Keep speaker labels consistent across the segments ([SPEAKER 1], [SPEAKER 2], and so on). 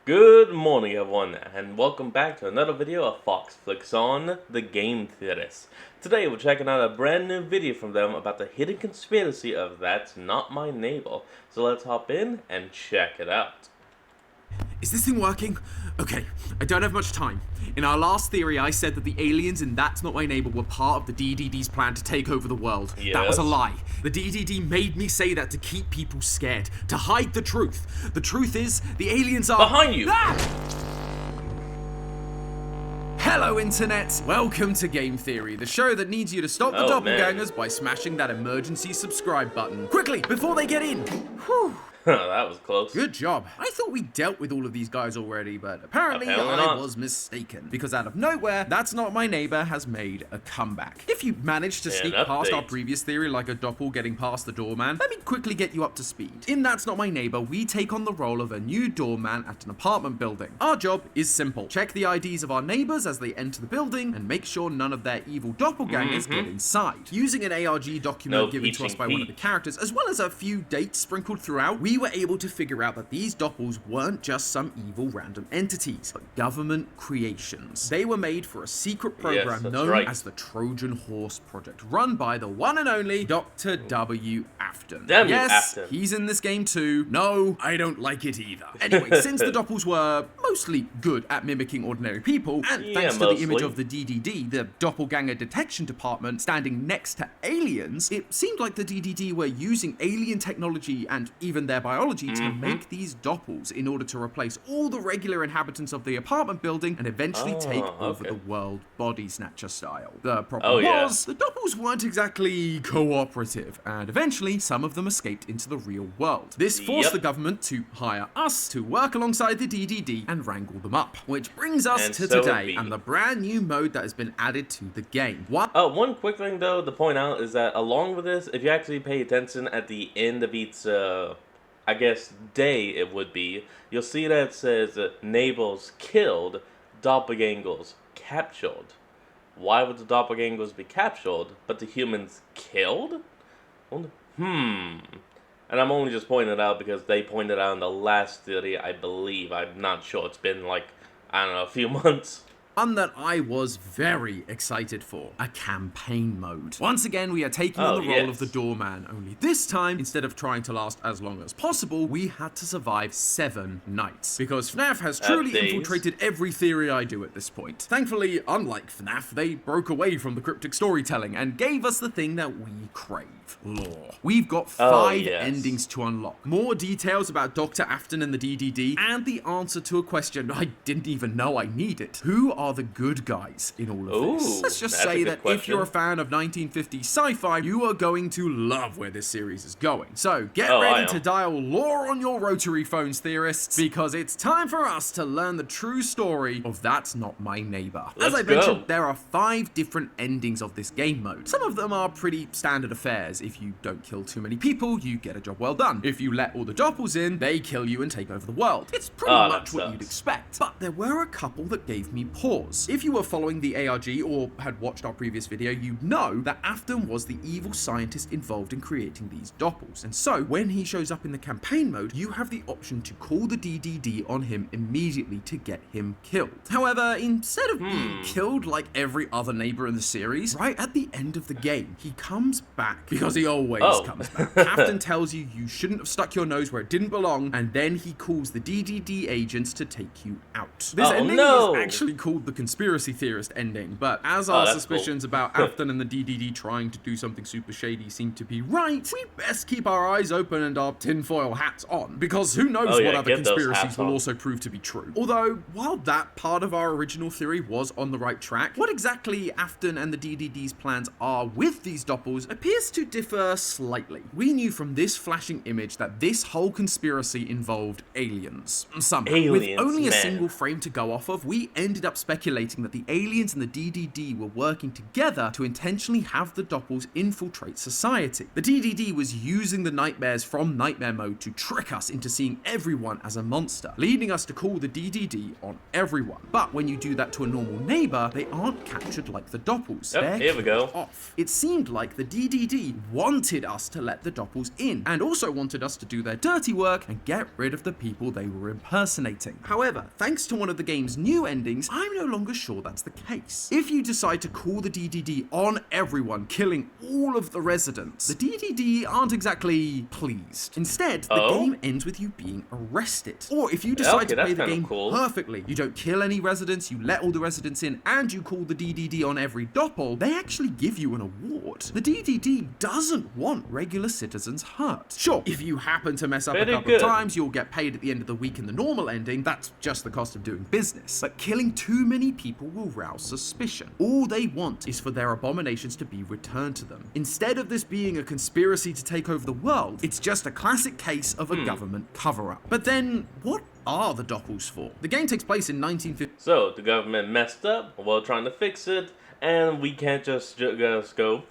[SPEAKER 1] Good morning everyone, and welcome back to another video of Fox Flicks on The Game Theorist. Today we're checking out a brand new video from them about the hidden conspiracy of That's Not My Neighbor. So let's hop in and check it out.
[SPEAKER 2] Is this thing working? Okay, I don't have much time. In our last theory, I said that the aliens in That's Not My Neighbor were part of the DDD's plan to take over the world.
[SPEAKER 1] Yes.
[SPEAKER 2] That was a lie. The DDD made me say that to keep people scared, to hide the truth. The truth is, the aliens are...
[SPEAKER 1] Behind you!
[SPEAKER 2] Hello, Internet! Welcome to Game Theory, the show that needs you to stop the doppelgangers by smashing that emergency subscribe button. Quickly, before they get in! Whew.
[SPEAKER 1] That was close.
[SPEAKER 2] Good job. I thought we dealt with all of these guys already, but apparently I was mistaken. Because out of nowhere, That's Not My Neighbor has made a comeback. If you managed to sneak past our previous theory like a doppel getting past the doorman, let me quickly get you up to speed. In That's Not My Neighbor, we take on the role of a new doorman at an apartment building. Our job is simple. Check the IDs of our neighbors as they enter the building and make sure none of their evil doppelgangers get inside. Using an ARG document given to us by one of the characters, as well as a few dates sprinkled throughout, we were able to figure out that these doppels weren't just some evil random entities, but government creations. They were made for a secret program known as the Trojan Horse Project, run by the one and only Dr. W. Afton.
[SPEAKER 1] Afton.
[SPEAKER 2] He's in this game too. No, I don't like it either. Anyway, since the doppels were mostly good at mimicking ordinary people, and thanks to the image of the DDD, the Doppelganger Detection Department, standing next to aliens, it seemed like the DDD were using alien technology and even their biology to make these doppels in order to replace all the regular inhabitants of the apartment building and eventually take over the world body snatcher style. The problem was, the doppels weren't exactly cooperative, and eventually some of them escaped into the real world. This forced the government to hire us to work alongside the DDD and wrangle them up. Which brings us to today and the brand new mode that has been added to the game.
[SPEAKER 1] One quick thing though to point out is that along with this, if you actually pay attention at the end of each I guess day it would be, you'll see that it says neighbors killed, doppelgangers captured. Why would the doppelgangers be captured, but the humans killed? And I'm only just pointing it out because they pointed out in the last theory, I believe. I'm not sure. It's been like, I don't know, a few months.
[SPEAKER 2] One that I was very excited for, a campaign mode. Once again, we are taking on the role of the doorman, only this time, instead of trying to last as long as possible, we had to survive 7 nights. Because FNAF has truly infiltrated every theory I do at this point. Thankfully, unlike FNAF, they broke away from the cryptic storytelling and gave us the thing that we crave, lore. We've got 5 endings to unlock, more details about Dr. Afton and the DDD, and the answer to a question I didn't even know I needed. Who are the good guys in all of this? Let's just say that if you're a fan of 1950s sci-fi, you are going to love where this series is going. So get ready to dial lore on your rotary phones, theorists, because it's time for us to learn the true story of That's Not My Neighbor. As I mentioned, there are 5 different endings of this game mode. Some of them are pretty standard affairs. If you don't kill too many people, you get a job well done. If you let all the doppels in, they kill you and take over the world. It's pretty much what you'd expect. But there were a couple that gave me pause. If you were following the ARG or had watched our previous video, you'd know that Afton was the evil scientist involved in creating these doppels. And so, when he shows up in the campaign mode, you have the option to call the DDD on him immediately to get him killed. However, instead of being killed like every other neighbor in the series, right at the end of the game, he comes back. Because he always comes back. Afton tells you you shouldn't have stuck your nose where it didn't belong, and then he calls the DDD agents to take you out. This ending is actually called the conspiracy theorist ending, but as our suspicions about Afton and the DDD trying to do something super shady seem to be right, we best keep our eyes open and our tinfoil hats on, because who knows what other conspiracies will also prove to be true. Although, while that part of our original theory was on the right track, what exactly Afton and the DDD's plans are with these doppels appears to differ slightly. We knew from this flashing image that this whole conspiracy involved aliens. Somehow, with only a single frame to go off of, we ended up speculating speculating that the aliens and the DDD were working together to intentionally have the Doppels infiltrate society. The DDD was using the nightmares from Nightmare Mode to trick us into seeing everyone as a monster, leading us to call the DDD on everyone. But when you do that to a normal neighbor, they aren't captured like the Doppels.
[SPEAKER 1] Yep, here we go.
[SPEAKER 2] Off. It seemed like the DDD wanted us to let the Doppels in, and also wanted us to do their dirty work and get rid of the people they were impersonating. However, thanks to one of the game's new endings, I'm no longer sure that's the case. If you decide to call the DDD on everyone, killing all of the residents, the DDD aren't exactly pleased. Instead, the game ends with you being arrested. Or if you decide to play the game perfectly, you don't kill any residents, you let all the residents in, and you call the DDD on every Doppel, they actually give you an award. The DDD doesn't want regular citizens hurt. Sure, if you happen to mess up a couple of times, you'll get paid at the end of the week in the normal ending. That's just the cost of doing business. But killing too many people will rouse suspicion. All they want is for their abominations to be returned to them. Instead of this being a conspiracy to take over the world, it's just a classic case of a government cover-up. But then, what are the Doppels for? The game takes place in 1950.
[SPEAKER 1] So, the government messed up while trying to fix it, and we can't just go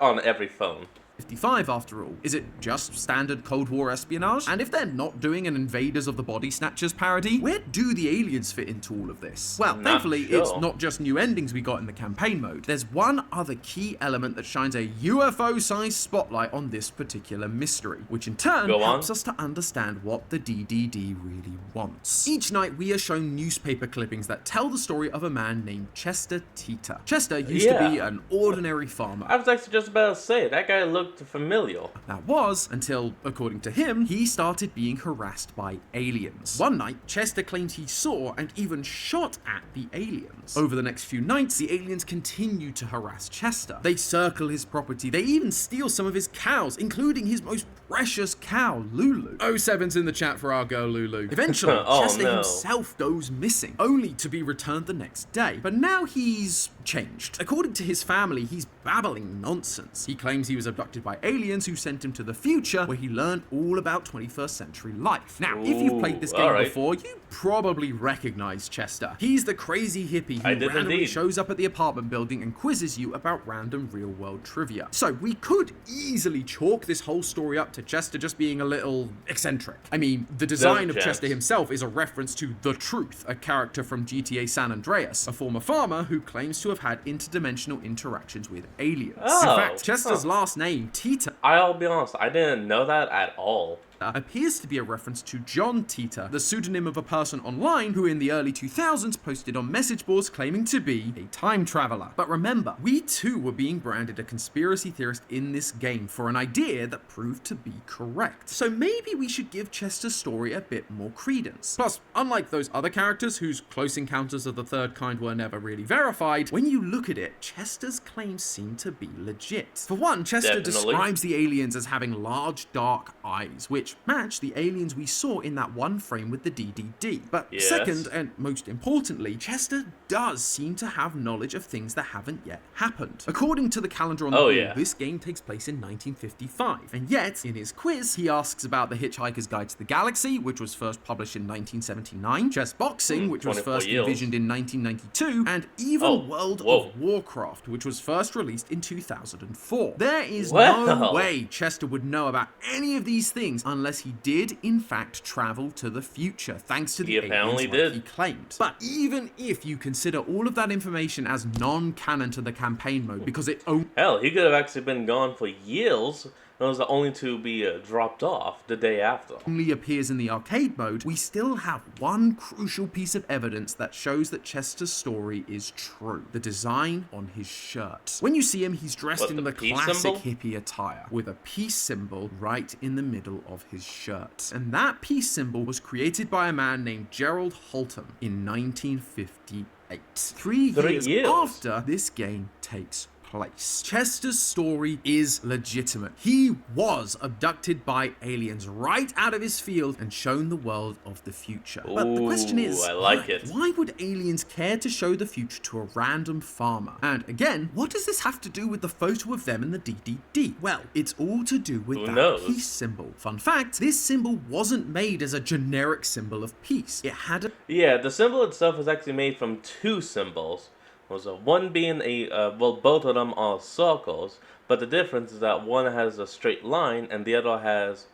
[SPEAKER 1] on every phone.
[SPEAKER 2] 55 after all. Is it just standard Cold War espionage? And if they're not doing an Invaders of the Body Snatchers parody, where do the aliens fit into all of this? Well, thankfully, it's not just new endings we got in the campaign mode. There's one other key element that shines a UFO-sized spotlight on this particular mystery, which in turn helps us to understand what the DDD really wants. Each night, we are shown newspaper clippings that tell the story of a man named Chester Teeter. Chester used to be an ordinary farmer.
[SPEAKER 1] I was actually just about to say, that guy looked familiar.
[SPEAKER 2] That was until, according to him, he started being harassed by aliens. One night, Chester claimed he saw and even shot at the aliens. Over the next few nights, the aliens continue to harass Chester. They circle his property. They even steal some of his cows, including his most precious cow, Lulu. 07's in the chat for our girl Lulu. Eventually, Chester himself goes missing, only to be returned the next day. But now he's changed. According to his family, he's babbling nonsense. He claims he was abducted by aliens who sent him to the future, where he learned all about 21st century life. Now, if you've played this game before, you probably recognize Chester. He's the crazy hippie who randomly shows up at the apartment building and quizzes you about random real-world trivia. So we could easily chalk this whole story up to Chester just being a little eccentric. I mean, the design of Chester himself is a reference to The Truth, a character from GTA San Andreas, a former farmer who claims to have had interdimensional interactions with aliens. In fact, Chester's last name, Teeter,
[SPEAKER 1] I'll be honest, I didn't know that at all.
[SPEAKER 2] Appears to be a reference to John Teeter, the pseudonym of a person online who in the early 2000s posted on message boards claiming to be a time traveler. But remember, we too were being branded a conspiracy theorist in this game for an idea that proved to be correct. So maybe we should give Chester's story a bit more credence. Plus, unlike those other characters whose close encounters of the third kind were never really verified, when you look at it, Chester's claims seem to be legit. For one, Chester describes the aliens as having large dark eyes, which match the aliens we saw in that one frame with the DDD. But second, and most importantly, Chester does seem to have knowledge of things that haven't yet happened. According to the calendar on the wall, this game takes place in 1955. And yet, in his quiz, he asks about The Hitchhiker's Guide to the Galaxy, which was first published in 1979, Chess Boxing, which was first envisioned in 1992, and even World of Warcraft, which was first released in 2004. There is no way Chester would know about any of these things unless he did, in fact, travel to the future, thanks to the aliens like he claimed. But even if you consider all of that information as non-canon to the campaign mode, because it
[SPEAKER 1] Hell, he could have actually been gone for years, and was only to be dropped off the day after.
[SPEAKER 2] Only appears in the arcade mode, we still have one crucial piece of evidence that shows that Chester's story is true. The design on his shirt. When you see him, he's dressed in the classic hippie attire, with a peace symbol right in the middle of his shirt. And that peace symbol was created by a man named Gerald Holton in 1958. 3 years after this game takes place. Chester's story is legitimate. He was abducted by aliens right out of his field and shown the world of the future. But the question is,
[SPEAKER 1] I like it.
[SPEAKER 2] Why would aliens care to show the future to a random farmer? And again, what does this have to do with the photo of them in the DDD? Well, it's all to do with that peace symbol. Fun fact, this symbol wasn't made as a generic symbol of peace. It had a...
[SPEAKER 1] Yeah, the symbol itself was actually made from two symbols. Was one being both of them are circles, but the difference is that one has a straight line and the other has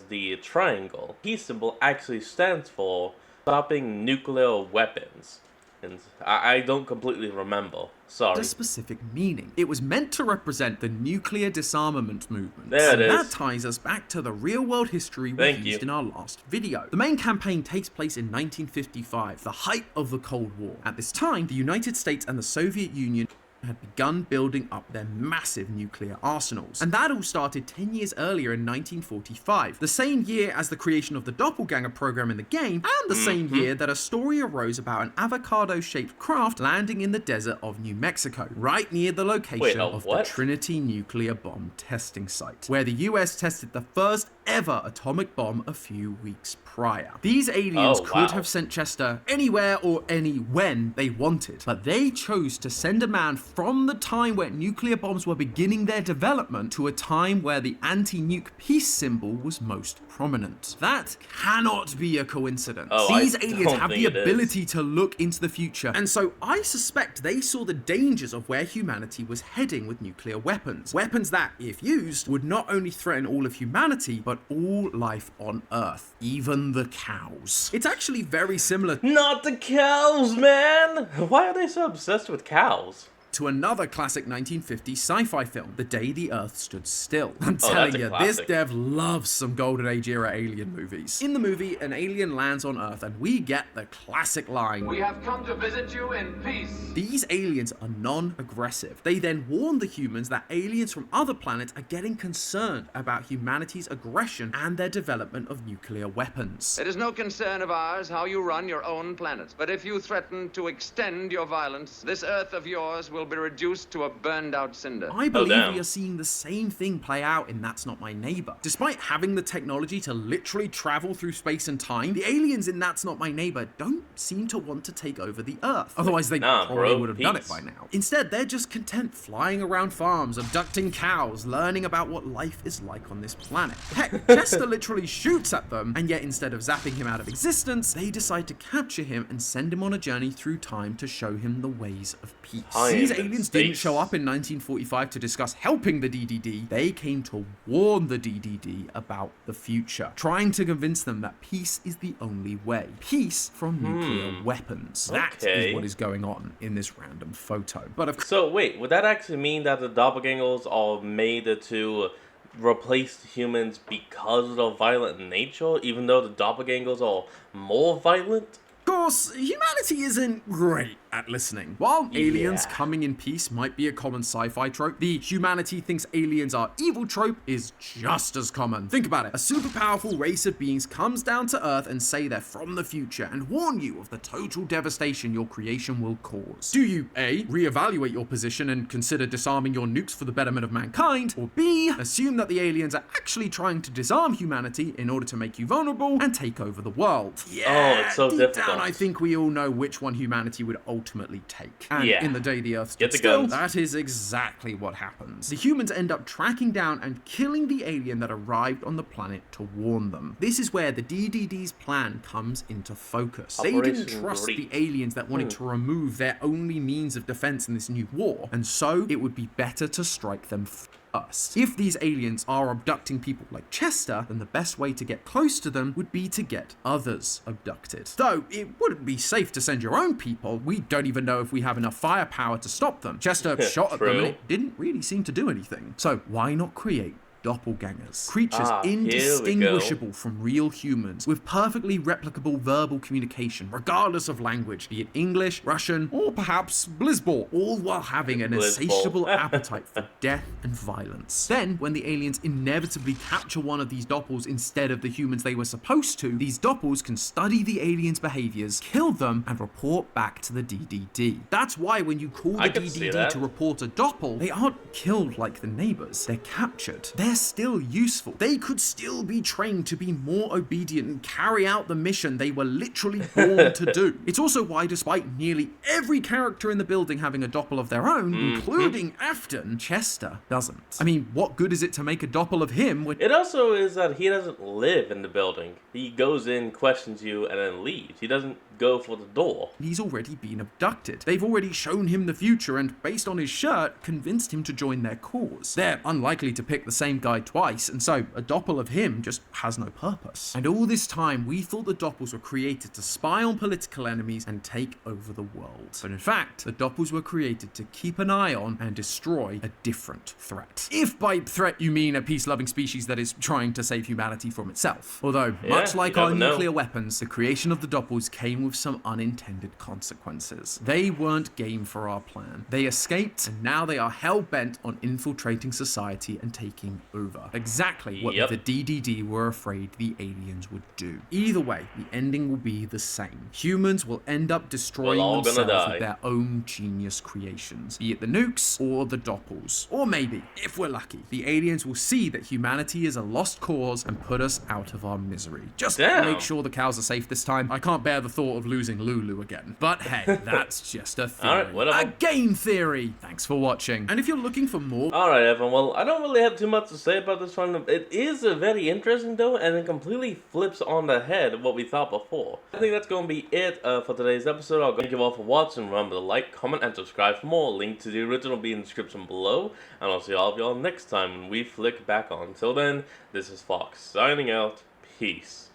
[SPEAKER 1] the triangle. Peace symbol actually stands for stopping nuclear weapons. And I don't completely remember. Sorry.
[SPEAKER 2] A specific meaning. It was meant to represent the nuclear disarmament movement.
[SPEAKER 1] There it is.
[SPEAKER 2] That ties us back to the real-world history we used in our last video. The main campaign takes place in 1955, the height of the Cold War. At this time, the United States and the Soviet Union had begun building up their massive nuclear arsenals. And that all started 10 years earlier in 1945, the same year as the creation of the Doppelganger program in the game, and the same year that a story arose about an avocado-shaped craft landing in the desert of New Mexico, right near the location of the Trinity nuclear bomb testing site, where the US tested the first ever atomic bomb a few weeks prior. These aliens could have sent Chester anywhere or any when they wanted, but they chose to send a man from the time where nuclear bombs were beginning their development to a time where the anti-nuke peace symbol was most prominent. That cannot be a coincidence. These aliens have the ability to look into the future, and so I suspect they saw the dangers of where humanity was heading with nuclear weapons. Weapons that, if used, would not only threaten all of humanity, but all life on Earth, even the cows. It's actually very similar.
[SPEAKER 1] Not the cows, man! Why are they so obsessed with cows?
[SPEAKER 2] To another classic 1950s sci-fi film, The Day the Earth Stood Still. I'm telling you, this dev loves some Golden Age era alien movies. In the movie, an alien lands on Earth and we get the classic line,
[SPEAKER 3] "We have come to visit you in peace."
[SPEAKER 2] These aliens are non-aggressive. They then warn the humans that aliens from other planets are getting concerned about humanity's aggression and their development of nuclear weapons.
[SPEAKER 3] It is no concern of ours how you run your own planet, but if you threaten to extend your violence, this Earth of yours will be reduced to a burned-out cinder.
[SPEAKER 2] I believe we are seeing the same thing play out in That's Not My Neighbor. Despite having the technology to literally travel through space and time, the aliens in That's Not My Neighbor don't seem to want to take over the Earth. Otherwise, they probably would have done it by now. Instead, they're just content flying around farms, abducting cows, learning about what life is like on this planet. Heck, Chester literally shoots at them, and yet instead of zapping him out of existence, they decide to capture him and send him on a journey through time to show him the ways of peace. These aliens didn't show up in 1945 to discuss helping the DDD. They came to warn the DDD about the future, trying to convince them that peace is the only way. Peace from nuclear weapons. That is what is going on in this random photo. But
[SPEAKER 1] so wait, would that actually mean that the doppelgangers are made to replace humans because of their violent nature, even though the doppelgangers are more violent?
[SPEAKER 2] Of course, humanity isn't great at listening. While aliens coming in peace might be a common sci-fi trope, the humanity thinks aliens are evil trope is just as common. Think about it. A super powerful race of beings comes down to Earth and say they're from the future and warn you of the total devastation your creation will cause. Do you A, reevaluate your position and consider disarming your nukes for the betterment of mankind, or B, assume that the aliens are actually trying to disarm humanity in order to make you vulnerable and take over the world?
[SPEAKER 1] It's so
[SPEAKER 2] deep
[SPEAKER 1] difficult.
[SPEAKER 2] down, I think we all know which one humanity would ultimately take. And in The Day the Earth Stood
[SPEAKER 1] Get the
[SPEAKER 2] Still,
[SPEAKER 1] guns.
[SPEAKER 2] that is exactly what happens. The humans end up tracking down and killing the alien that arrived on the planet to warn them. This is where the DDD's plan comes into focus. They didn't trust the aliens that wanted to remove their only means of defense in this new war, and so it would be better to strike them first. If these aliens are abducting people like Chester, then the best way to get close to them would be to get others abducted. Though it wouldn't be safe to send your own people. We don't even know if we have enough firepower to stop them. Chester shot at them and it didn't really seem to do anything. So why not create doppelgangers. Creatures
[SPEAKER 1] Here we go.
[SPEAKER 2] indistinguishable from real humans, with perfectly replicable verbal communication, regardless of language, be it English, Russian, or perhaps Blizzball, all while having an insatiable appetite for death and violence. Then, when the aliens inevitably capture one of these doppels instead of the humans they were supposed to, these doppels can study the aliens' behaviors, kill them, and report back to the DDD. That's why when you call the DDD to report a doppel, they aren't killed like the neighbors. They're captured. They're still useful. They could still be trained to be more obedient and carry out the mission they were literally born to do. It's also why, despite nearly every character in the building having a doppel of their own, including Afton, Chester doesn't. I mean, what good is it to make a doppel of him when...
[SPEAKER 1] It also is that he doesn't live in the building. He goes in, questions you, and then leaves. He doesn't go for the door.
[SPEAKER 2] He's already been abducted. They've already shown him the future and, based on his shirt, convinced him to join their cause. They're unlikely to pick the same guy twice, and so a doppel of him just has no purpose. And all this time, we thought the doppels were created to spy on political enemies and take over the world. But in fact, the doppels were created to keep an eye on and destroy a different threat. If by threat you mean a peace-loving species that is trying to save humanity from itself. Although, much like our nuclear weapons, the creation of the doppels came with some unintended consequences. They weren't game for our plan. They escaped, and now they are hell-bent on infiltrating society and taking over. Exactly what the DDD were afraid the aliens would do. Either way, the ending will be the same. Humans will end up destroying themselves with their own genius creations, be it the nukes or the doppels. Or maybe, if we're lucky, the aliens will see that humanity is a lost cause and put us out of our misery. Just make sure the cows are safe this time. I can't bear the thought of losing Lulu again. But hey, that's just a theory. A game theory! Thanks for watching. And if you're looking for more...
[SPEAKER 1] Alright, Evan, well, I don't really have too much to say about this one. It is very interesting, though, and it completely flips on the head of what we thought before. I think that's going to be it for today's episode. I'll thank you all for watching. Remember to like, comment, and subscribe for more. Link to the original will be in the description below. And I'll see all of y'all next time when we flick back on. Until then, this is Fox, signing out. Peace.